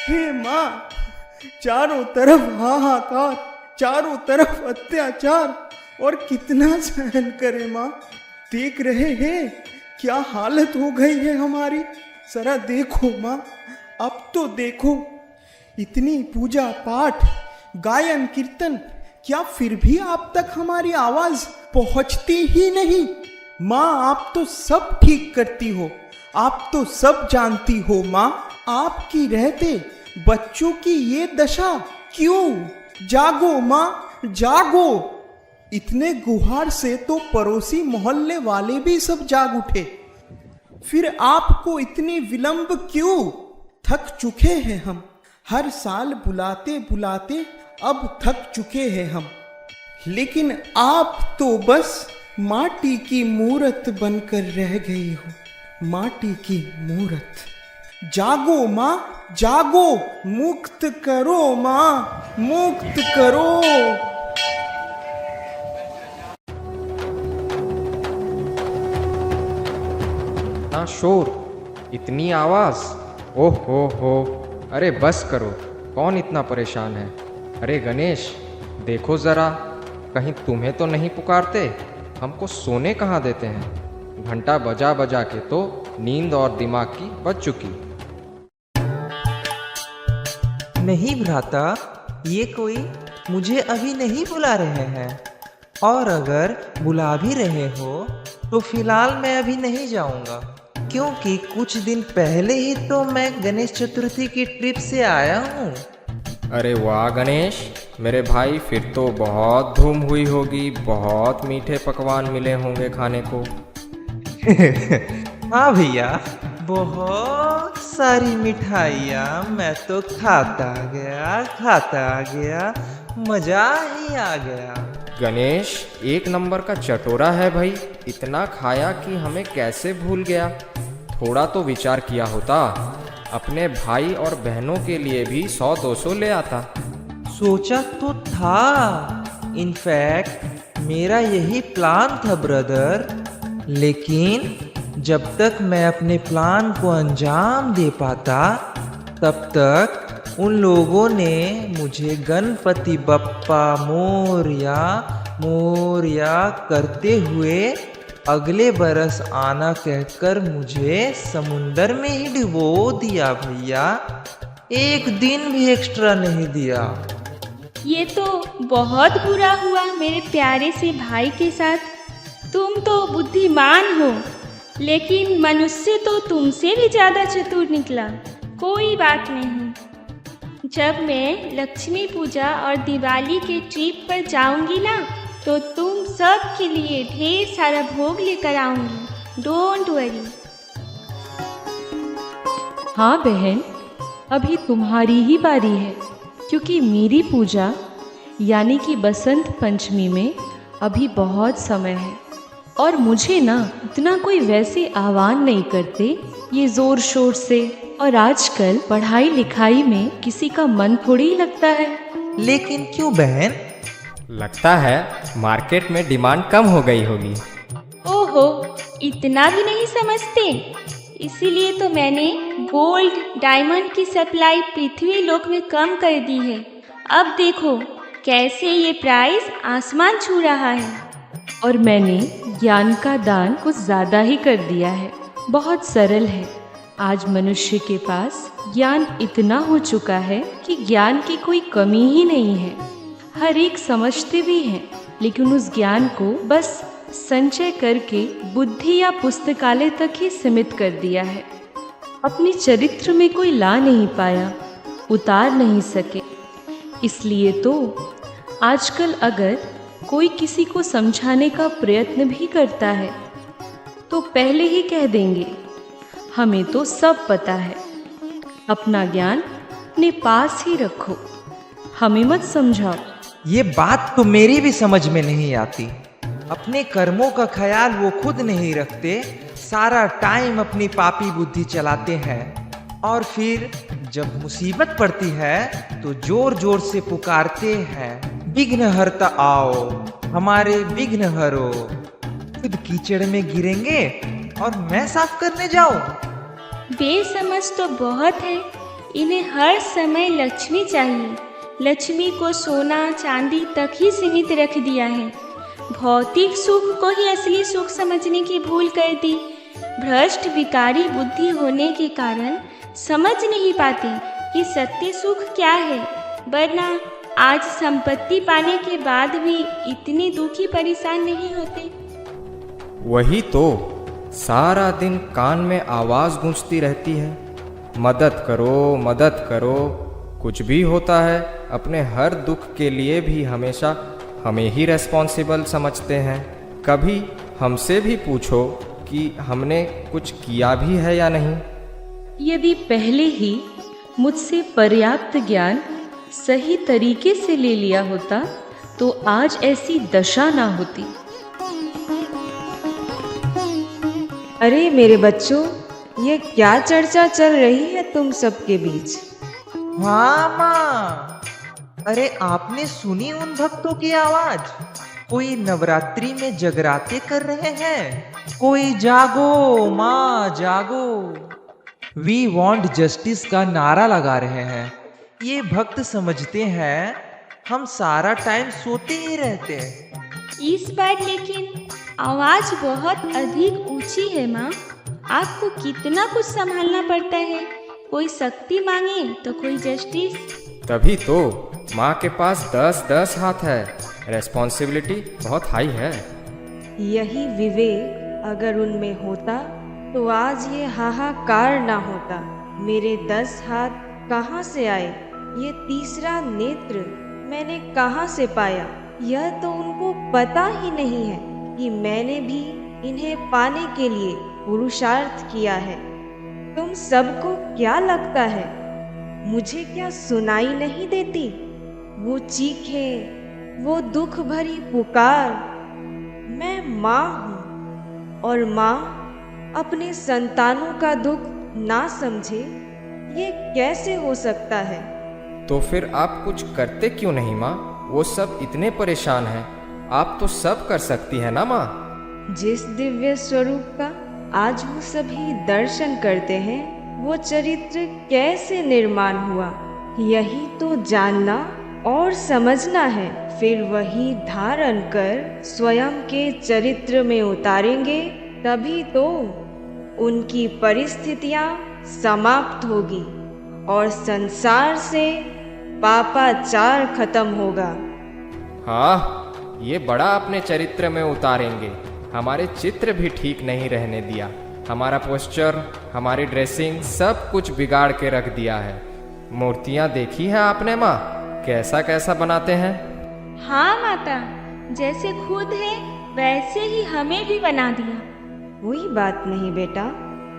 हे माँ, चारों तरफ हाहाकार, चारों तरफ अत्याचार, और कितना सहन करे माँ। देख रहे हैं क्या हालत हो गई है हमारी। जरा देखो माँ, अब तो देखो, इतनी पूजा पाठ, गायन कीर्तन, क्या फिर भी आप तक हमारी आवाज पहुंचती ही नहीं। माँ, आप तो सब ठीक करती हो, आप तो सब जानती हो माँ। आपकी रहते बच्चों की ये दशा क्यों? जागो माँ, जागो। इतने गुहार से तो पड़ोसी मोहल्ले वाले भी सब जाग उठे, फिर आपको इतनी विलंब क्यों? थक चुके हैं हम, हर साल बुलाते बुलाते अब थक चुके हैं हम। लेकिन आप तो बस माटी की मूरत बनकर रह गई हो, माटी की मूरत। जागो माँ, जागो, मुक्त करो माँ, मुक्त करो। इतना शोर, इतनी आवाज, ओह हो। अरे बस करो, कौन इतना परेशान है? अरे गणेश, देखो जरा, कहीं तुम्हें तो नहीं पुकारते? हमको सोने कहाँ देते हैं? घंटा बजा बजा के तो नींद और दिमाग की बज चुकी। नहीं भ्राता, ये कोई मुझे अभी नहीं बुला रहे हैं, और अगर बुला भी रहे हो तो फिलहाल मैं अभी नहीं जाऊंगा, क्योंकि कुछ दिन पहले ही तो मैं गणेश चतुर्थी की ट्रिप से आया हूँ। अरे वाह गणेश, मेरे भाई, फिर तो बहुत धूम हुई होगी, बहुत मीठे पकवान मिले होंगे खाने को। हाँ भैया, बहुत सारी मिठाइयाँ मैं तो खाता गया, मजा ही आ गया। गणेश एक नंबर का चटोरा है भाई, इतना खाया कि हमें कैसे भूल गया। थोड़ा तो विचार किया होता, अपने भाई और बहनों के लिए भी 100-200 ले आता। सोचा तो था, इनफैक्ट मेरा यही प्लान था ब्रदर, लेकिन जब तक मैं अपने प्लान को अंजाम दे पाता, तब तक उन लोगों ने मुझे गणपति बप्पा मोरया मोरया करते हुए अगले बरस आना कहकर मुझे समुंदर में ही डुबो दिया भैया। एक दिन भी एक्स्ट्रा नहीं दिया। ये तो बहुत बुरा हुआ मेरे प्यारे से भाई के साथ। तुम तो बुद्धिमान हो, लेकिन मनुष्य तो तुमसे भी ज़्यादा चतुर निकला। कोई बात नहीं, जब मैं लक्ष्मी पूजा और दिवाली के ट्रिप पर जाऊंगी ना, तो तुम सब के लिए ढेर सारा भोग लेकर आऊंगी। Don't worry. हाँ बहन, अभी तुम्हारी ही बारी है, क्योंकि मेरी पूजा यानी कि बसंत पंचमी में अभी बहुत समय है, और मुझे ना इतना कोई वैसे आह्वान नहीं करते ये ज़ोर शोर से, और आजकल पढ़ाई लिखाई में किसी का मन थोड़ी ही लगता है। लेकिन क्यों बहन? लगता है मार्केट में डिमांड कम हो गई होगी। ओहो, इतना भी नहीं समझते। इसीलिए तो मैंने गोल्ड डायमंड की सप्लाई पृथ्वी लोक में कम कर दी है। अब देखो कैसे ये प्राइस आसमान छू रहा है। और मैंने ज्ञान का दान कुछ ज़्यादा ही कर दिया है। बहुत सरल है। आज मनुष्य के पास ज्ञान इतना हो चुका है कि ज्ञान की कोई कमी ही नहीं है। हर एक समझते भी हैं, लेकिन उस ज्ञान को बस संचय करके बुद्धि या पुस्तकालय तक ही सीमित कर दिया है। अपने चरित्र में कोई ला नहीं पाया, उतार नहीं सके। इसलिए तो आजकल अगर कोई किसी को समझाने का प्रयत्न भी करता है, तो पहले ही कह देंगे हमें तो सब पता है, अपना ज्ञान अपने पास ही रखो, हमें मत समझाओ। ये बात तो मेरी भी समझ में नहीं आती। अपने कर्मों का ख्याल वो खुद नहीं रखते, सारा टाइम अपनी पापी बुद्धि चलाते हैं, और फिर जब मुसीबत पड़ती है तो जोर जोर से पुकारते हैं, विघ्नहर्ता आओ, हमारे विघ्न हरो। खुद कीचड़ में गिरेंगे और मैं साफ करने जाऊं? बेसमझ तो बहुत है, इन्हें हर समय लक्ष्मी चाहिए। लक्ष्मी को सोना चांदी तक ही सीमित रख दिया है। भौतिक सुख को ही असली सुख समझने की भूल कर दी। भ्रष्ट विकारी बुद्धि होने के कारण समझ नहीं पाते कि सत्य सुख क्या है, वरना आज संपत्ति पाने के बाद भी इतने दुखी परेशान नहीं होते। वही तो, सारा दिन कान में आवाज़ गूंजती रहती है, मदद करो मदद करो। कुछ भी होता है अपने हर दुख के लिए भी हमेशा हमें ही रेस्पॉन्सिबल समझते हैं। कभी हमसे भी पूछो कि हमने कुछ किया भी है या नहीं। यदि पहले ही मुझसे पर्याप्त ज्ञान सही तरीके से ले लिया होता तो आज ऐसी दशा ना होती। अरे मेरे बच्चों, ये क्या चर्चा चल रही है तुम सबके बीच? हाँ माँ, अरे आपने सुनी उन भक्तों की आवाज? कोई नवरात्रि में जगराते कर रहे हैं, कोई जागो माँ जागो, वी वॉन्ट जस्टिस का नारा लगा रहे हैं। ये भक्त समझते हैं हम सारा टाइम सोते ही रहते हैं। इस बार लेकिन आवाज बहुत अधिक ऊंची है माँ। आपको कितना कुछ संभालना पड़ता है। कोई शक्ति मांगे तो कोई जस्टिस। तभी तो माँ के पास 10-10 हाथ है। रेस्पॉन्सिबिलिटी बहुत हाई है। यही विवेक अगर उनमें होता तो आज ये हाहाकार ना होता। मेरे 10 हाथ कहाँ से आए? ये तीसरा नेत्र मैंने कहाँ से पाया? यह तो उनको पता ही नहीं है कि मैंने भी इन्हें पाने के लिए पुरुषार्थ किया है। तुम सबको क्या लगता है मुझे क्या सुनाई नहीं देती? वो चीखें, वो दुख भरी पुकार। मैं माँ हूँ और माँ अपने संतानों का दुख ना समझे, ये कैसे हो सकता है? तो फिर आप कुछ करते क्यों नहीं माँ? वो सब इतने परेशान हैं, आप तो सब कर सकती है ना माँ। जिस दिव्य स्वरूप का आज वो सभी दर्शन करते हैं, वो चरित्र कैसे निर्माण हुआ, यही तो जानना और समझना है। फिर वही धारण कर स्वयं के चरित्र में उतारेंगे, तभी तो उनकी परिस्थितियां समाप्त होगी और संसार से पापाचार खत्म होगा। हाँ, ये बड़ा अपने चरित्र में उतारेंगे। हमारे चित्र भी ठीक नहीं रहने दिया। हमारा पोस्चर, हमारी ड्रेसिंग, सब कुछ बिगाड़ के रख दिया है। मूर्तियाँ देखी हैं आपने माँ, कैसा कैसा बनाते हैं? हाँ माता, जैसे खुद है वैसे ही हमें भी बना दिया। कोई बात नहीं बेटा,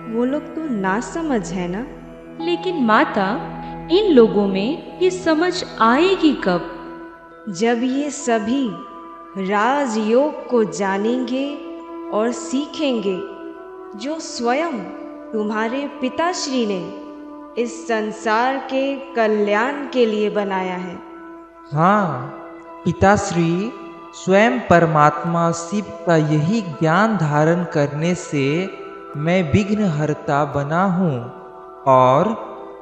वो लोग तो ना समझ है ना। लेकिन माता, इन लोगों में ये समझ आएगी कब? जब ये सभी राजयोग को जानेंगे और सीखेंगे, जो स्वयं तुम्हारे पिताश्री ने इस संसार के कल्याण के लिए बनाया है। हाँ, पिताश्री स्वयं परमात्मा शिव का यही ज्ञान धारण करने से मैं विघ्नहर्ता बना हूँ और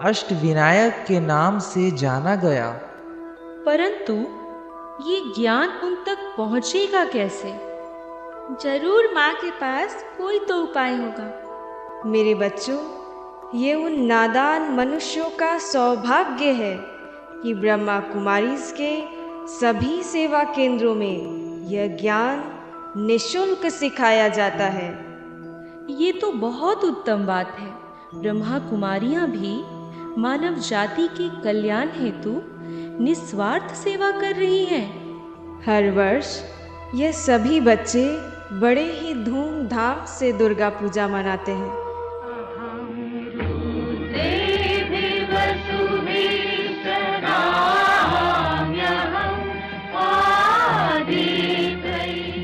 अष्टविनायक के नाम से जाना गया। परंतु ये ज्ञान उन तक पहुंचेगा कैसे? जरूर माँ के पास कोई तो उपाय होगा। मेरे बच्चों, ये उन नादान मनुष्यों का सौभाग्य है कि ब्रह्मा कुमारीज के सभी सेवा केंद्रों में यह ज्ञान निशुल्क सिखाया जाता है। ये तो बहुत उत्तम बात है। ब्रह्मा कुमारियां भी मानव जाति के कल्याण हेतु निस्वार्थ सेवा कर रही हैं। हर वर्ष ये सभी बच्चे बड़े ही धूमधाम से दुर्गा पूजा मनाते हैं।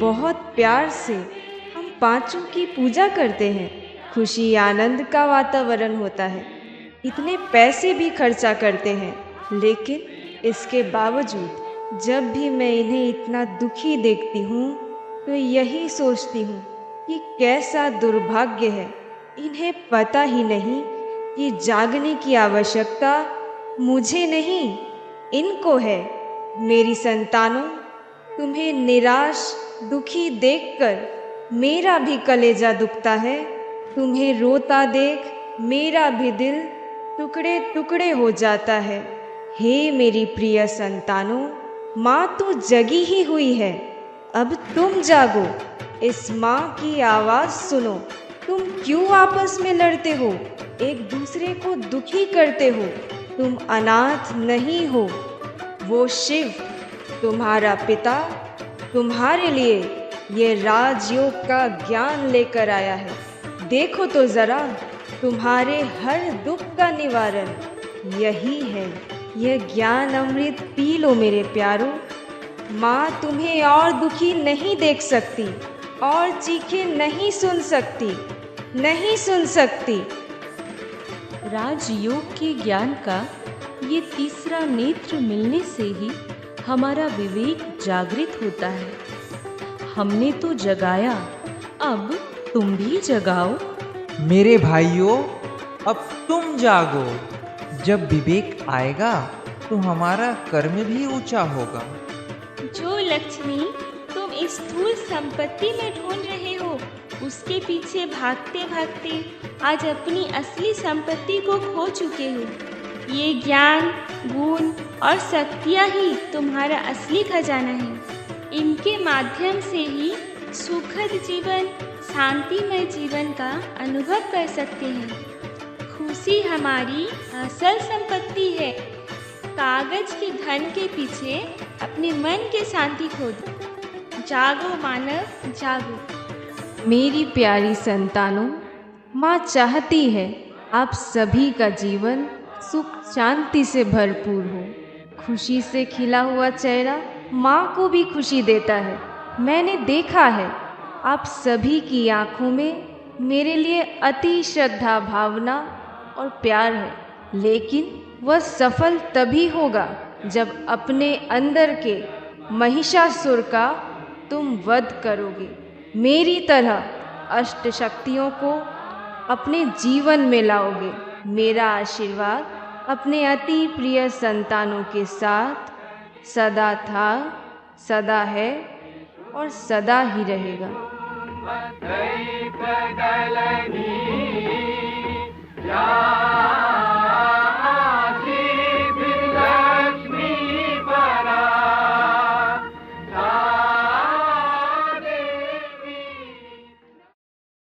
बहुत प्यार से हम पांचों की पूजा करते हैं। खुशी आनंद का वातावरण होता है। इतने पैसे भी खर्चा करते हैं, लेकिन इसके बावजूद जब भी मैं इन्हें इतना दुखी देखती हूँ तो यही सोचती हूँ कि कैसा दुर्भाग्य है। इन्हें पता ही नहीं कि जागने की आवश्यकता मुझे नहीं, इनको है। मेरी संतानों, तुम्हें निराश दुखी देखकर मेरा भी कलेजा दुखता है। तुम्हें रोता देख मेरा भी दिल टुकड़े टुकड़े हो जाता है। हे मेरी प्रिय संतानों, माँ तो जगी ही हुई है, अब तुम जागो, इस माँ की आवाज़ सुनो। तुम क्यों आपस में लड़ते हो, एक दूसरे को दुखी करते हो? तुम अनाथ नहीं हो। वो शिव तुम्हारा पिता तुम्हारे लिए ये राजयोग का ज्ञान लेकर आया है। देखो तो जरा, तुम्हारे हर दुख का निवारण यही है। यह ज्ञान अमृत पी लो मेरे प्यारों। माँ तुम्हें और दुखी नहीं देख सकती, और चीखें नहीं सुन सकती, नहीं सुन सकती। राजयोग के ज्ञान का ये तीसरा नेत्र मिलने से ही हमारा विवेक जागृत होता है। हमने तो जगाया, अब तुम भी जगाओ। मेरे भाइयों, अब तुम जागो। जब विवेक आएगा तो हमारा कर्म भी ऊंचा होगा। जो लक्ष्मी तुम इस स्थूल संपत्ति में ढूंढ रहे हो, उसके पीछे भागते भागते आज अपनी असली संपत्ति को खो चुके हो। ये ज्ञान, गुण और शक्तियाँ ही तुम्हारा असली खजाना है। इनके माध्यम से ही सुखद जीवन, शांतिमय जीवन का अनुभव कर सकते हैं। खुशी हमारी असल संपत्ति है। कागज के धन के पीछे अपने मन की शांति खो दो। जागो मानव, जागो। मेरी प्यारी संतानों, माँ चाहती है आप सभी का जीवन सुख शांति से भरपूर हो। खुशी से खिला हुआ चेहरा माँ को भी खुशी देता है। मैंने देखा है आप सभी की आंखों में मेरे लिए अति श्रद्धा, भावना और प्यार है, लेकिन वह सफल तभी होगा जब अपने अंदर के महिषासुर का तुम वध करोगे। मेरी तरह अष्ट शक्तियों को अपने जीवन में लाओगे। मेरा आशीर्वाद अपने अति प्रिय संतानों के साथ सदा था, सदा है और सदा ही रहेगा।